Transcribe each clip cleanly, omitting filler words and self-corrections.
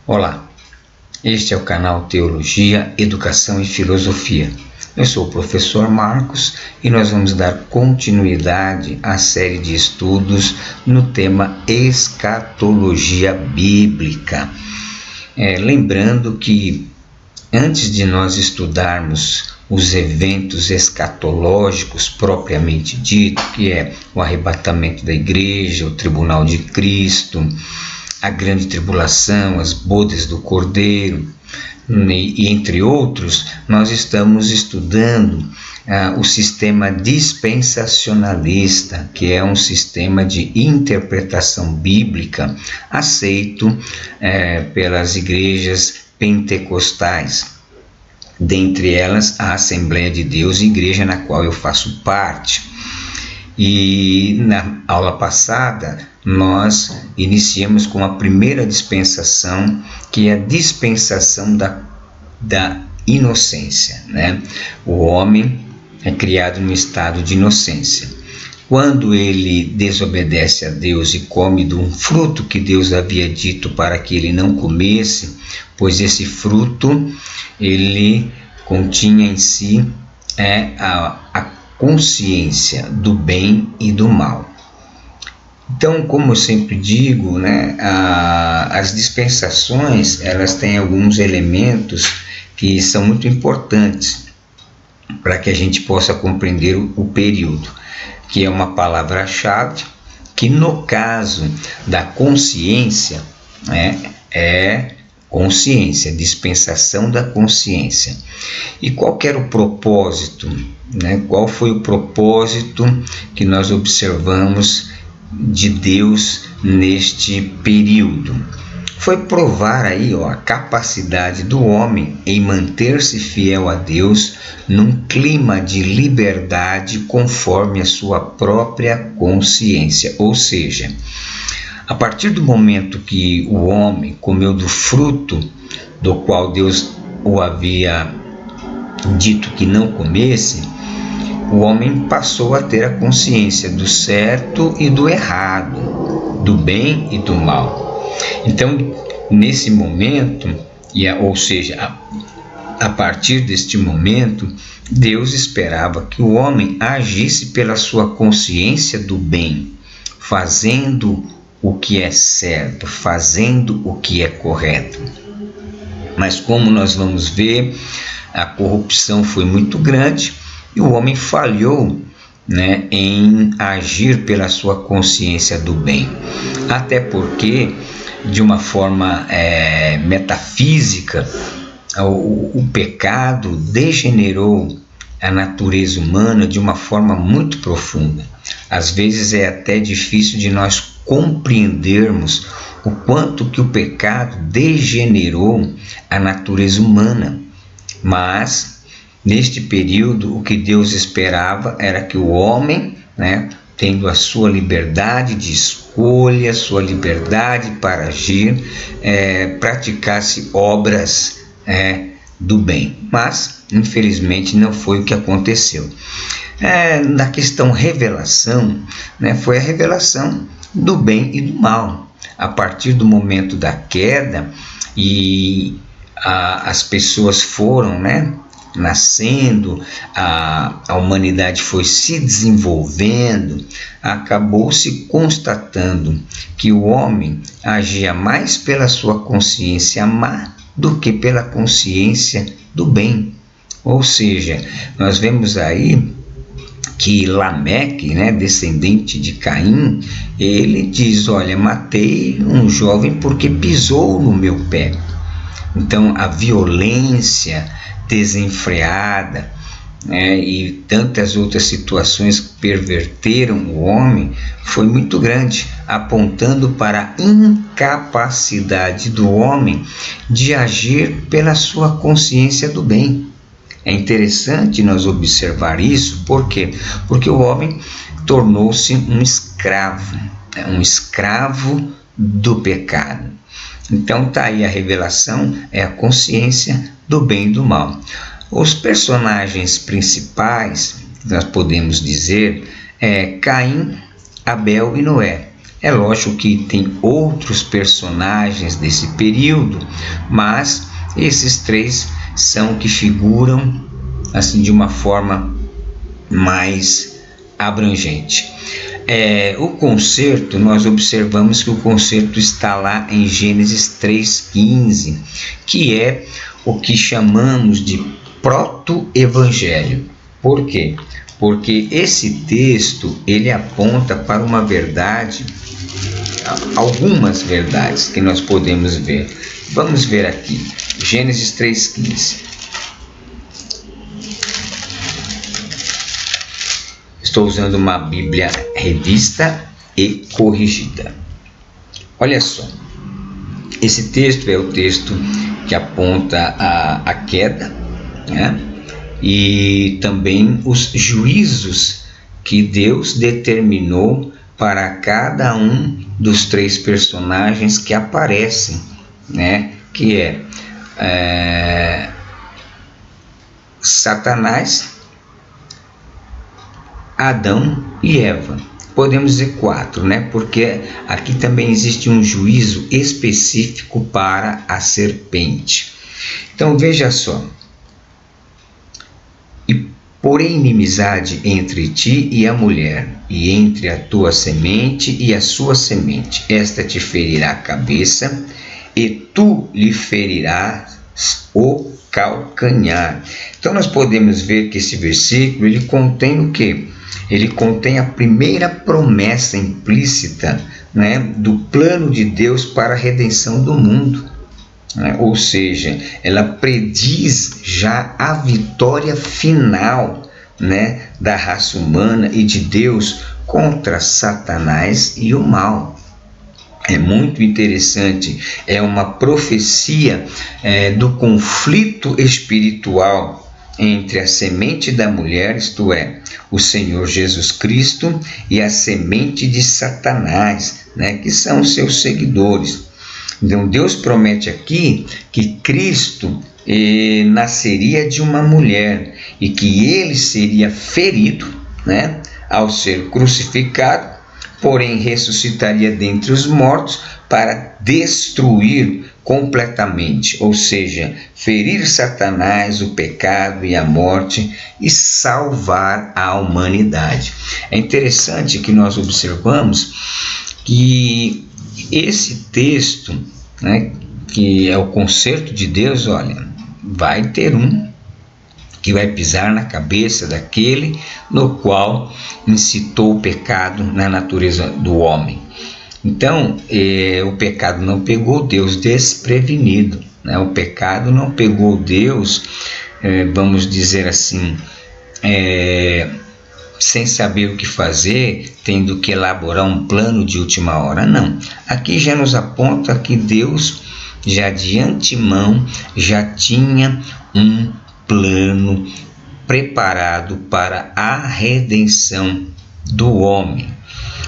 Olá, este é o canal Teologia, Educação e Filosofia. Eu sou o professor Marcos e nós vamos dar continuidade à série de estudos no tema Escatologia Bíblica. Lembrando que antes de nós estudarmos os eventos escatológicos propriamente dito, que é o arrebatamento da igreja, o tribunal de Cristo, a grande tribulação, as bodas do Cordeiro, e entre outros, nós estamos estudando o sistema dispensacionalista, que é um sistema de interpretação bíblica aceito pelas igrejas pentecostais, dentre elas a Assembleia de Deus, igreja na qual eu faço parte. E na aula passada nós iniciamos com a primeira dispensação, que é a dispensação da inocência, né? O homem é criado no estado de inocência. Quando ele desobedece a Deus e come de um fruto que Deus havia dito para que ele não comesse, pois esse fruto ele continha em si a consciência do bem e do mal. Então, como eu sempre digo, né, as dispensações elas têm alguns elementos que são muito importantes para que a gente possa compreender o período, que é uma palavra-chave que no caso da consciência é consciência, dispensação da consciência. E qual que era o propósito, né? Qual foi o propósito que nós observamos de Deus neste período? Foi provar aí a capacidade do homem em manter-se fiel a Deus num clima de liberdade conforme a sua própria consciência, ou seja, a partir do momento que o homem comeu do fruto do qual Deus o havia dito que não comesse, o homem passou a ter a consciência do certo e do errado, do bem e do mal. Então, nesse momento, ou seja, a partir deste momento, Deus esperava que o homem agisse pela sua consciência do bem, fazendo o que é certo, fazendo o que é correto. Mas como nós vamos ver, a corrupção foi muito grande e o homem falhou, né, em agir pela sua consciência do bem. Até porque, de uma forma metafísica, o pecado degenerou a natureza humana de uma forma muito profunda. Às vezes é até difícil de nós compreendermos o quanto que o pecado degenerou a natureza humana. Mas, neste período, o que Deus esperava era que o homem, né, tendo a sua liberdade de escolha, sua liberdade para agir, praticasse obras do bem. Mas, infelizmente, não foi o que aconteceu. Na questão revelação, né, foi a revelação do bem e do mal. A partir do momento da queda e as pessoas foram, né, nascendo, a humanidade foi se desenvolvendo, acabou-se constatando que o homem agia mais pela sua consciência má do que pela consciência do bem. Ou seja, nós vemos aí que Lameque, né, descendente de Caim, ele diz: olha, matei um jovem porque pisou no meu pé. Então a violência desenfreada, e tantas outras situações que perverteram o homem foi muito grande, apontando para a incapacidade do homem de agir pela sua consciência do bem. É interessante nós observar isso, por quê? Porque o homem tornou-se um escravo do pecado. Então está aí a revelação, é a consciência do bem e do mal. Os personagens principais, nós podemos dizer, Caim, Abel e Noé. É lógico que tem outros personagens desse período, mas esses três são que figuram assim de uma forma mais abrangente. O concerto, nós observamos que o concerto está lá em Gênesis 3,15, que é o que chamamos de proto-evangelho. Por quê? Porque esse texto ele aponta para uma verdade, algumas verdades que nós podemos ver. Vamos ver aqui, Gênesis 3,15. Estou usando uma Bíblia revista e corrigida. Olha só, esse texto é o texto que aponta a queda, né? E também os juízos que Deus determinou para cada um dos três personagens que aparecem, né? Que é Satanás, Adão e Eva. Podemos dizer 4, né? Porque aqui também existe um juízo específico para a serpente. Então veja só. E porém inimizade entre ti e a mulher, e entre a tua semente e a sua semente. Esta te ferirá a cabeça, e tu lhe ferirás o calcanhar. Então nós podemos ver que esse versículo ele contém o quê? Ele contém a primeira promessa implícita, né, do plano de Deus para a redenção do mundo. Ou seja, ela prediz já a vitória final, né, da raça humana e de Deus contra Satanás e o mal. É muito interessante, é uma profecia do conflito espiritual entre a semente da mulher, isto é, o Senhor Jesus Cristo, e a semente de Satanás, né, que são os seus seguidores. Então Deus promete aqui que Cristo nasceria de uma mulher e que ele seria ferido, né, ao ser crucificado, porém ressuscitaria dentre os mortos para destruir completamente, ou seja, ferir Satanás, o pecado e a morte e salvar a humanidade. É interessante que nós observamos que esse texto, né, que é o concerto de Deus, olha, vai ter um que vai pisar na cabeça daquele no qual incitou o pecado na natureza do homem. Então, o pecado não pegou Deus desprevenido, né? O pecado não pegou Deus, vamos dizer assim, sem saber o que fazer, tendo que elaborar um plano de última hora. Não. Aqui já nos aponta que Deus, já de antemão, já tinha um plano preparado para a redenção do homem.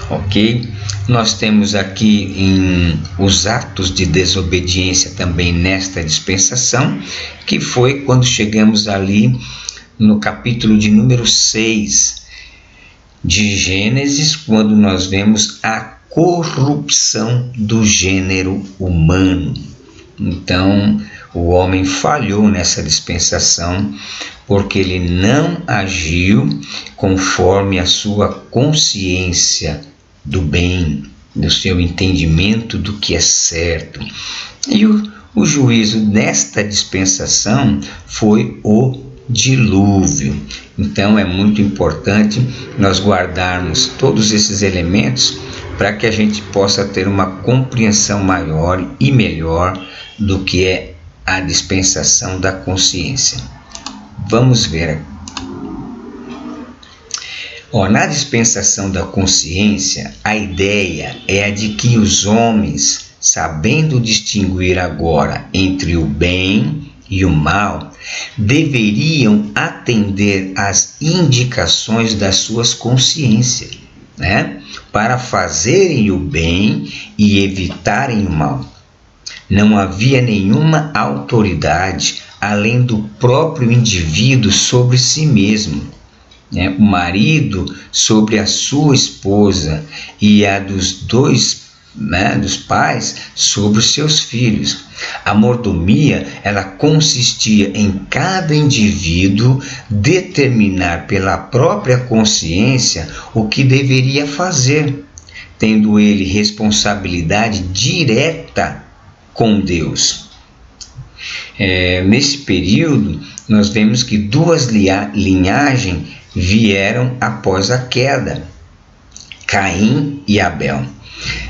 Ok? Nós temos aqui os atos de desobediência também nesta dispensação, que foi quando chegamos ali no capítulo de número 6 de Gênesis, quando nós vemos a corrupção do gênero humano. Então, o homem falhou nessa dispensação porque ele não agiu conforme a sua consciência do bem, do seu entendimento do que é certo. E o juízo nesta dispensação foi o dilúvio. Então é muito importante nós guardarmos todos esses elementos para que a gente possa ter uma compreensão maior e melhor do que é a dispensação da consciência. Vamos ver. Na dispensação da consciência, a ideia é a de que os homens, sabendo distinguir agora entre o bem e o mal, deveriam atender às indicações das suas consciências, né, para fazerem o bem e evitarem o mal. Não havia nenhuma autoridade além do próprio indivíduo sobre si mesmo. né, o marido sobre a sua esposa e a dos dois, né, dos pais sobre os seus filhos. A mordomia, ela consistia em cada indivíduo determinar pela própria consciência o que deveria fazer, tendo ele responsabilidade direta com Deus. Nesse período, nós vemos que duas linhagens vieram após a queda, Caim e Abel.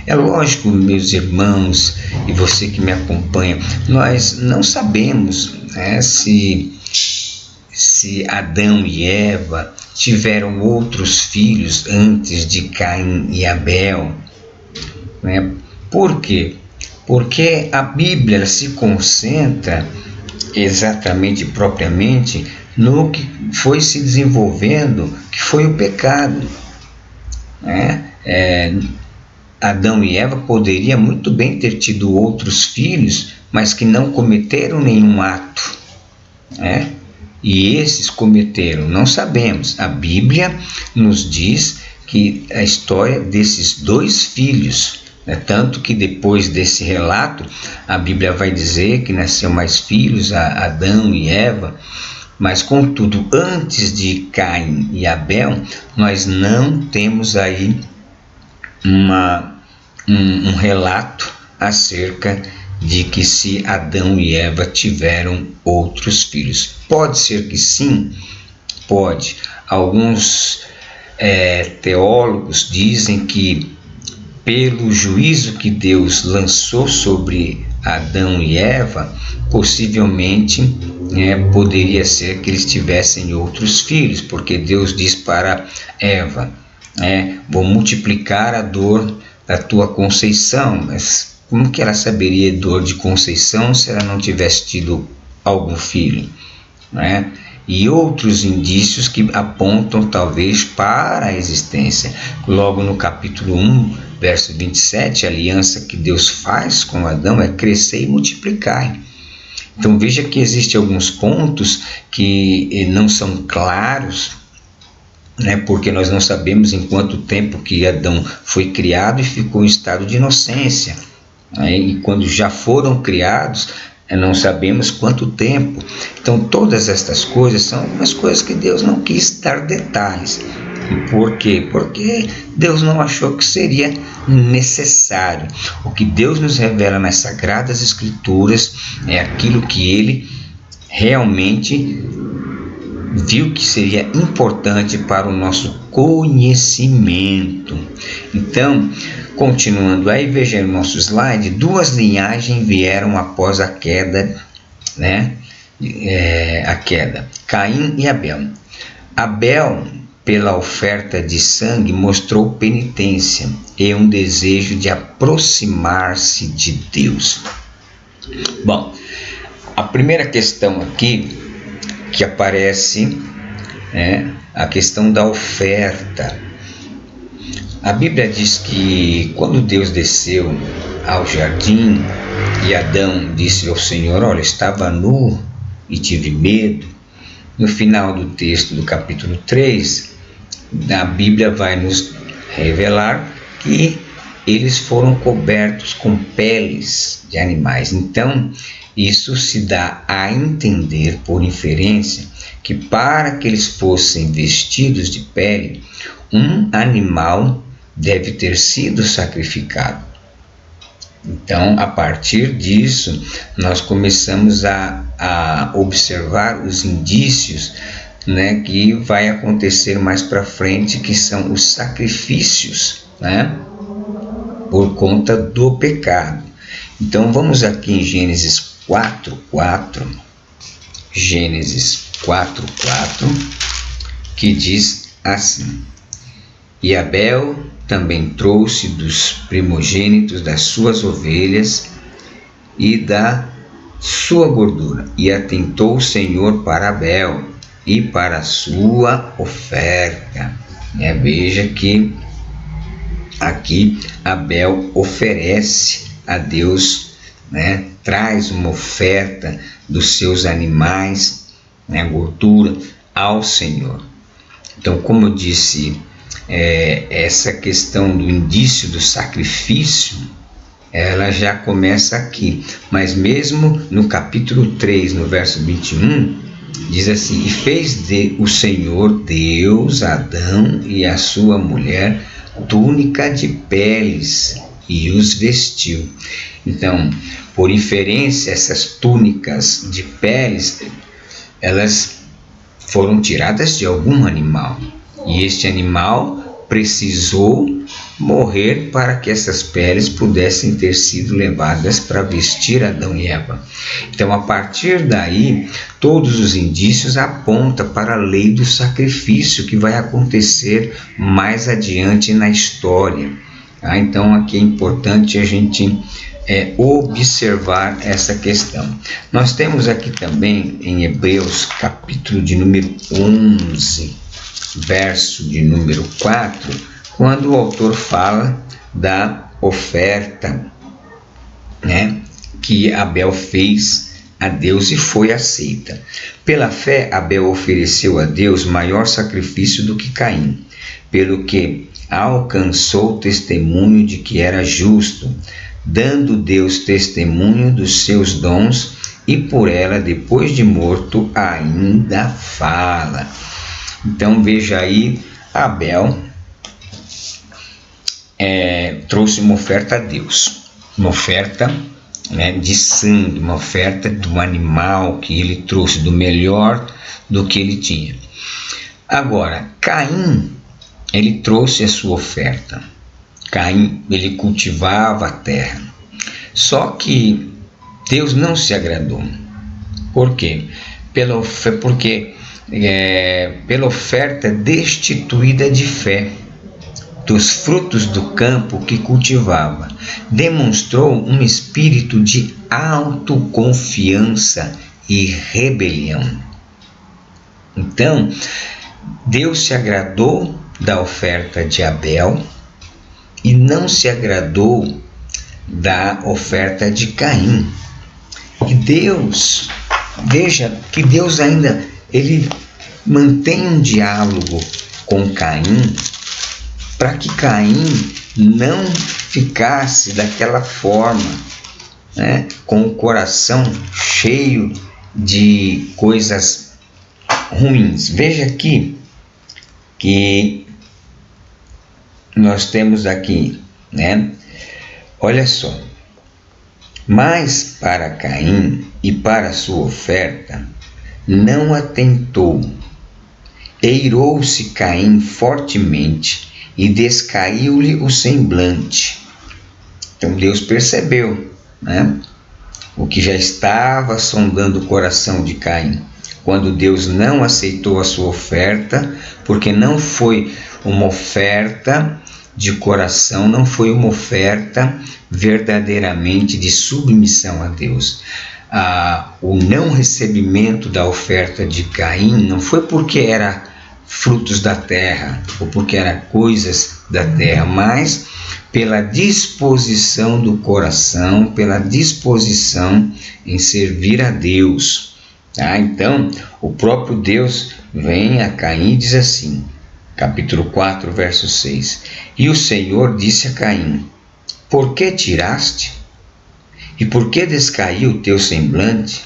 É lógico, meus irmãos e você que me acompanha, nós não sabemos, né, se Adão e Eva tiveram outros filhos antes de Caim e Abel, né? Por quê? Porque a Bíblia se concentra exatamente, propriamente, no que foi se desenvolvendo, que foi o pecado, né? Adão e Eva poderiam muito bem ter tido outros filhos, mas que não cometeram nenhum ato, né? E esses cometeram, não sabemos. A Bíblia nos diz que a história desses dois filhos, né? Tanto que depois desse relato, a Bíblia vai dizer que nasceu mais filhos, a Adão e Eva, mas contudo, antes de Caim e Abel, nós não temos aí um relato acerca de que se Adão e Eva tiveram outros filhos. Pode ser que sim, pode. Alguns teólogos dizem que pelo juízo que Deus lançou sobre Adão e Eva, possivelmente poderia ser que eles tivessem outros filhos, porque Deus diz para Eva, vou multiplicar a dor da tua conceição. Mas como que ela saberia dor de conceição se ela não tivesse tido algum filho, né? E outros indícios que apontam talvez para a existência. Logo no capítulo 1, verso 27, a aliança que Deus faz com Adão é crescer e multiplicar. Então veja que existem alguns pontos que não são claros, né, porque nós não sabemos em quanto tempo que Adão foi criado e ficou em estado de inocência, né, e quando já foram criados, não sabemos quanto tempo. Então todas estas coisas são algumas coisas que Deus não quis dar detalhes. Por quê? Porque Deus não achou que seria necessário. O que Deus nos revela nas Sagradas Escrituras é aquilo que Ele realmente viu que seria importante para o nosso conhecimento. Então, continuando aí, veja no nosso slide, duas linhagens vieram após a queda, né? A queda, Caim e Abel. Abel, pela oferta de sangue, mostrou penitência e um desejo de aproximar-se de Deus. Bom, a primeira questão aqui que aparece a questão da oferta. A Bíblia diz que quando Deus desceu ao jardim e Adão disse ao Senhor, olha, estava nu e tive medo, no final do texto do capítulo 3, a Bíblia vai nos revelar que eles foram cobertos com peles de animais. Então, isso se dá a entender, por inferência, que para que eles fossem vestidos de pele, um animal deve ter sido sacrificado. Então, a partir disso, nós começamos a observar os indícios, né, que vai acontecer mais para frente, que são os sacrifícios, né, por conta do pecado. Então, vamos aqui em Gênesis 4:4, Gênesis 4:4, que diz assim: E Abel também trouxe dos primogênitos das suas ovelhas e da sua gordura, e atentou o Senhor para Abel e para a sua oferta. Veja que aqui Abel oferece a Deus, né, traz uma oferta dos seus animais, né, gordura, ao Senhor. Então, como eu disse, essa questão do indício do sacrifício, ela já começa aqui. Mas mesmo no capítulo 3, no verso 21, diz assim: e fez o Senhor Deus Adão e a sua mulher túnica de peles e os vestiu. Então, por inferência, essas túnicas de peles, elas foram tiradas de algum animal, e este animal precisou morrer para que essas peles pudessem ter sido levadas para vestir Adão e Eva. Então, a partir daí, todos os indícios apontam para a lei do sacrifício que vai acontecer mais adiante na história. Então, aqui é importante a gente observar essa questão. Nós temos aqui também em Hebreus, capítulo de número 11, verso de número 4, quando o autor fala da oferta, né, que Abel fez a Deus e foi aceita. Pela fé, Abel ofereceu a Deus maior sacrifício do que Caim, pelo que alcançou o testemunho de que era justo, dando Deus testemunho dos seus dons, e por ela, depois de morto, ainda fala. Então veja aí, Abel trouxe uma oferta a Deus, uma oferta, né, de sangue, uma oferta do animal que ele trouxe, do melhor do que ele tinha. Agora, Caim, ele trouxe a sua oferta. Caim, ele cultivava a terra. Só que Deus não se agradou. Por quê? Porque pela oferta destituída de fé, dos frutos do campo que cultivava, demonstrou um espírito de autoconfiança e rebelião. Então, Deus se agradou da oferta de Abel e não se agradou da oferta de Caim. E Deus, veja que Deus ainda, ele mantém um diálogo com Caim, para que Caim não ficasse daquela forma, né, com o coração cheio de coisas ruins. Veja aqui que nós temos aqui, né? Olha só. Mas para Caim e para sua oferta não atentou. Eirou-se Caim fortemente e descaiu-lhe o semblante. Então Deus percebeu, né, o que já estava sondando o coração de Caim. Quando Deus não aceitou a sua oferta, porque não foi uma oferta de coração, não foi uma oferta verdadeiramente de submissão a Deus. O não recebimento da oferta de Caim não foi porque era frutos da terra ou porque era coisas da terra, mas pela disposição do coração, pela disposição em servir a Deus. Então, o próprio Deus vem a Caim e diz assim, capítulo 4, verso 6: e o Senhor disse a Caim: por que tiraste? E por que descaiu o teu semblante?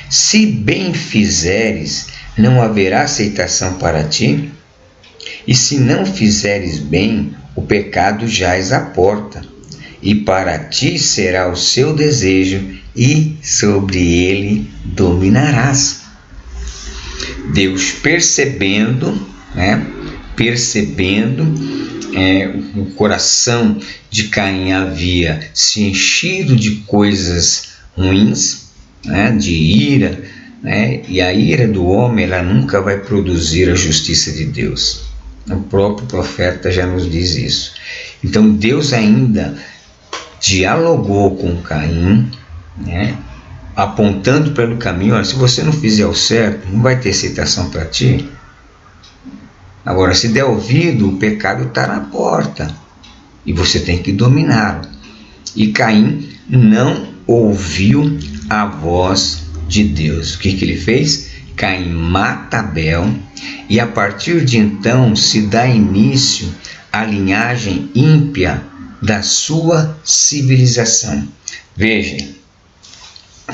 Se bem fizeres, não haverá aceitação para ti? E se não fizeres bem, o pecado jaz à porta, e para ti será o seu desejo, e sobre ele dominarás. Deus percebendo, né, o coração de Caim havia se enchido de coisas ruins, né, de ira, né, e a ira do homem, ela nunca vai produzir a justiça de Deus. O próprio profeta já nos diz isso. Então Deus ainda dialogou com Caim, né, apontando pelo caminho: olha, se você não fizer o certo, não vai ter aceitação para ti. Agora, se der ouvido, o pecado está na porta e você tem que dominá-lo. E Caim não ouviu a voz de Deus. O que ele fez? Caim mata Abel e a partir de então se dá início à linhagem ímpia da sua civilização. Veja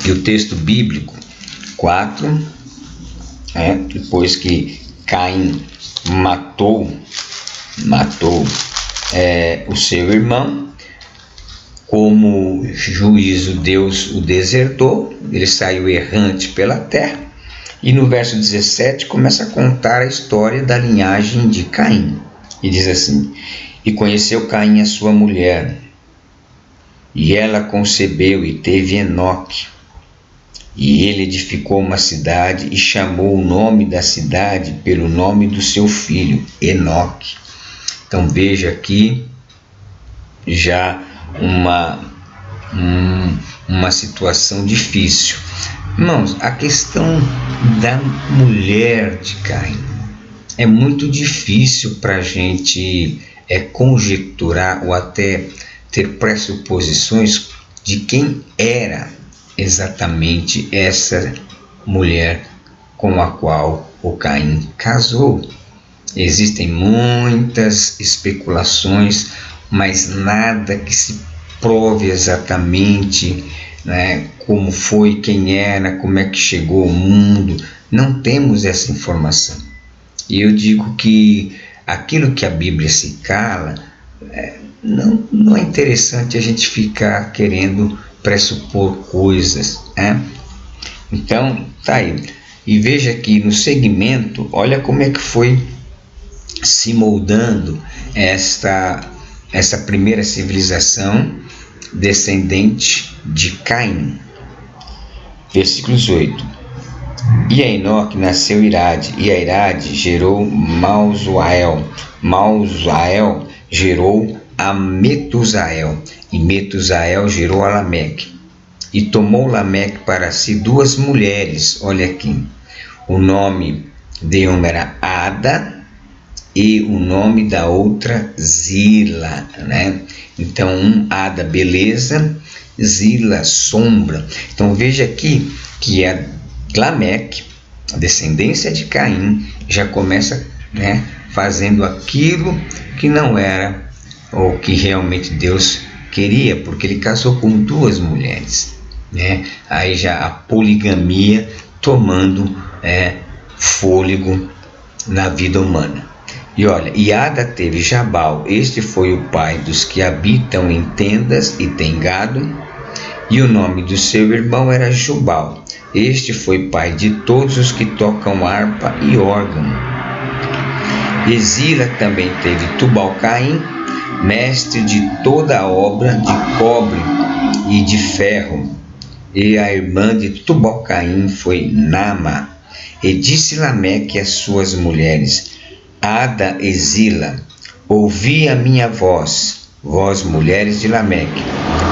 que o texto bíblico 4, depois que Caim matou o seu irmão, como juízo Deus o desertou, ele saiu errante pela terra, e no verso 17 começa a contar a história da linhagem de Caim, e diz assim: e conheceu Caim a sua mulher, e ela concebeu e teve Enoque, e ele edificou uma cidade e chamou o nome da cidade pelo nome do seu filho, Enoque. Então veja aqui já uma situação difícil. Irmãos, a questão da mulher de Caim é muito difícil para a gente conjecturar ou até ter pressuposições de quem era exatamente essa mulher com a qual o Caim casou. Existem muitas especulações, mas nada que se prove exatamente, né, como foi, quem era, como é que chegou ao mundo. Não temos essa informação. E eu digo que aquilo que a Bíblia se cala, não é interessante a gente ficar querendo pressupor coisas, né? Então, tá aí. E veja que no segmento, olha como é que foi se moldando essa primeira civilização descendente de Caim. Versículos 8. E a Enoque nasceu Irade, e a Irade gerou Mausael. Mausael gerou a Metusael, e Metusael gerou a Lameque. E tomou Lameque para si 2 mulheres, olha aqui, o nome de uma era Ada, e o nome da outra Zila, né? Então, Ada, beleza, Zila, sombra. Então, veja aqui que a Lameque, a descendência de Caim, já começa, né, fazendo aquilo que não era o que realmente Deus queria, porque ele casou com 2 mulheres, né? Aí já a poligamia tomando fôlego na vida humana. E olha, e Ada teve Jabal, este foi o pai dos que habitam em tendas e têm gado, e o nome do seu irmão era Jubal, este foi pai de todos os que tocam harpa e órgão. E Zila também teve Tubal-Caim, mestre de toda a obra de cobre e de ferro, e a irmã de Tubal-Caim foi Naama. E disse Lameque às suas mulheres: Ada e Zila, ouvi a minha voz, vós mulheres de Lameque,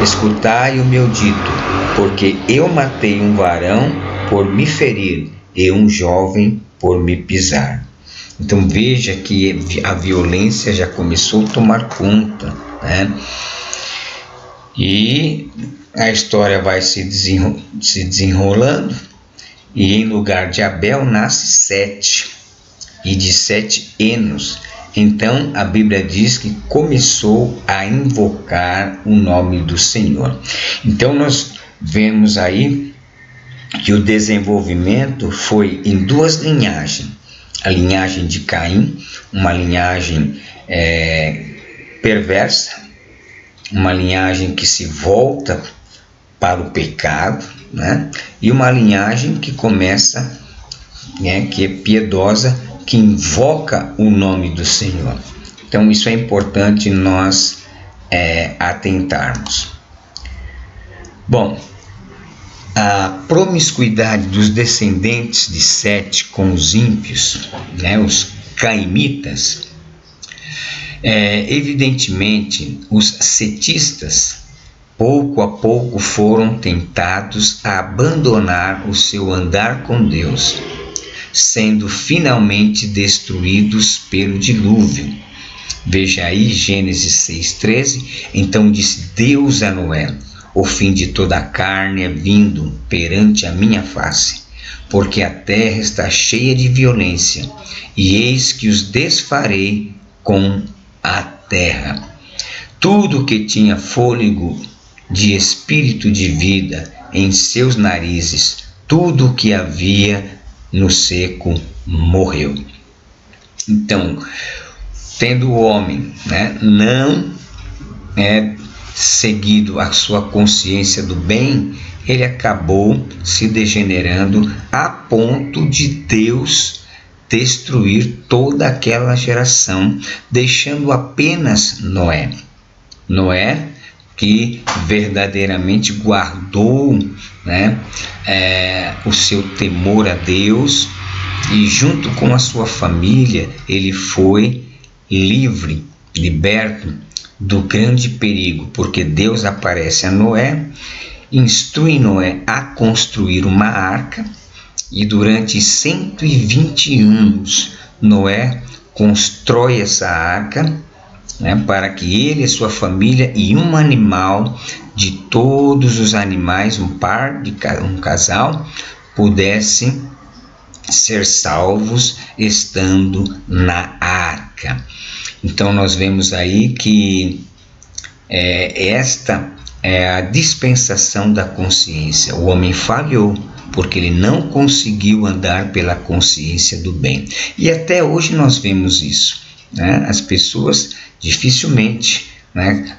escutai o meu dito, porque eu matei um varão por me ferir e um jovem por me pisar. Então veja que a violência já começou a tomar conta, né? E a história vai se desenrolando, e em lugar de Abel nasce Sete, e de Sete Enos. Então a Bíblia diz que começou a invocar o nome do Senhor. Então nós vemos aí que o desenvolvimento foi em 2 linhagens. A linhagem de Caim, uma linhagem perversa, uma linhagem que se volta para o pecado, né? E uma linhagem que começa, né, que é piedosa, que invoca o nome do Senhor. Então isso é importante nós atentarmos. Bom, a promiscuidade dos descendentes de Sete com os ímpios, né, os caimitas, evidentemente os setistas pouco a pouco foram tentados a abandonar o seu andar com Deus, sendo finalmente destruídos pelo dilúvio. Veja aí Gênesis 6,13. Então disse Deus a Noé: o fim de toda a carne é vindo perante a minha face, porque a terra está cheia de violência, e eis que os desfarei com a terra. Tudo que tinha fôlego de espírito de vida em seus narizes, tudo que havia no seco morreu. Então, tendo o homem, não seguido a sua consciência do bem, ele acabou se degenerando a ponto de Deus destruir toda aquela geração, deixando apenas Noé. Noé, que verdadeiramente guardou o seu temor a Deus, e junto com a sua família ele foi livre, liberto do grande perigo, porque Deus aparece a Noé, instrui Noé a construir uma arca, e durante 120 anos Noé constrói essa arca, para que ele e sua família e um animal de todos os animais, um casal, pudessem ser salvos estando na arca. Então nós vemos aí que esta é a dispensação da consciência. O homem falhou porque ele não conseguiu andar pela consciência do bem. E até hoje nós vemos isso. As pessoas dificilmente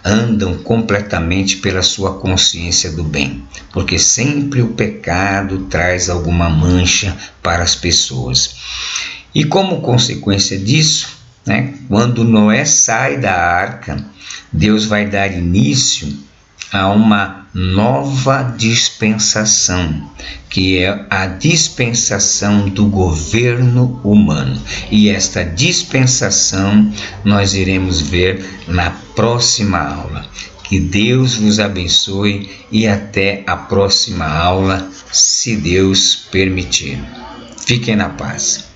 andam completamente pela sua consciência do bem, porque sempre o pecado traz alguma mancha para as pessoas. E como consequência disso, quando Noé sai da arca, Deus vai dar início a uma nova dispensação, que é a dispensação do governo humano. E esta dispensação nós iremos ver na próxima aula. Que Deus vos abençoe e até a próxima aula, se Deus permitir. Fiquem na paz.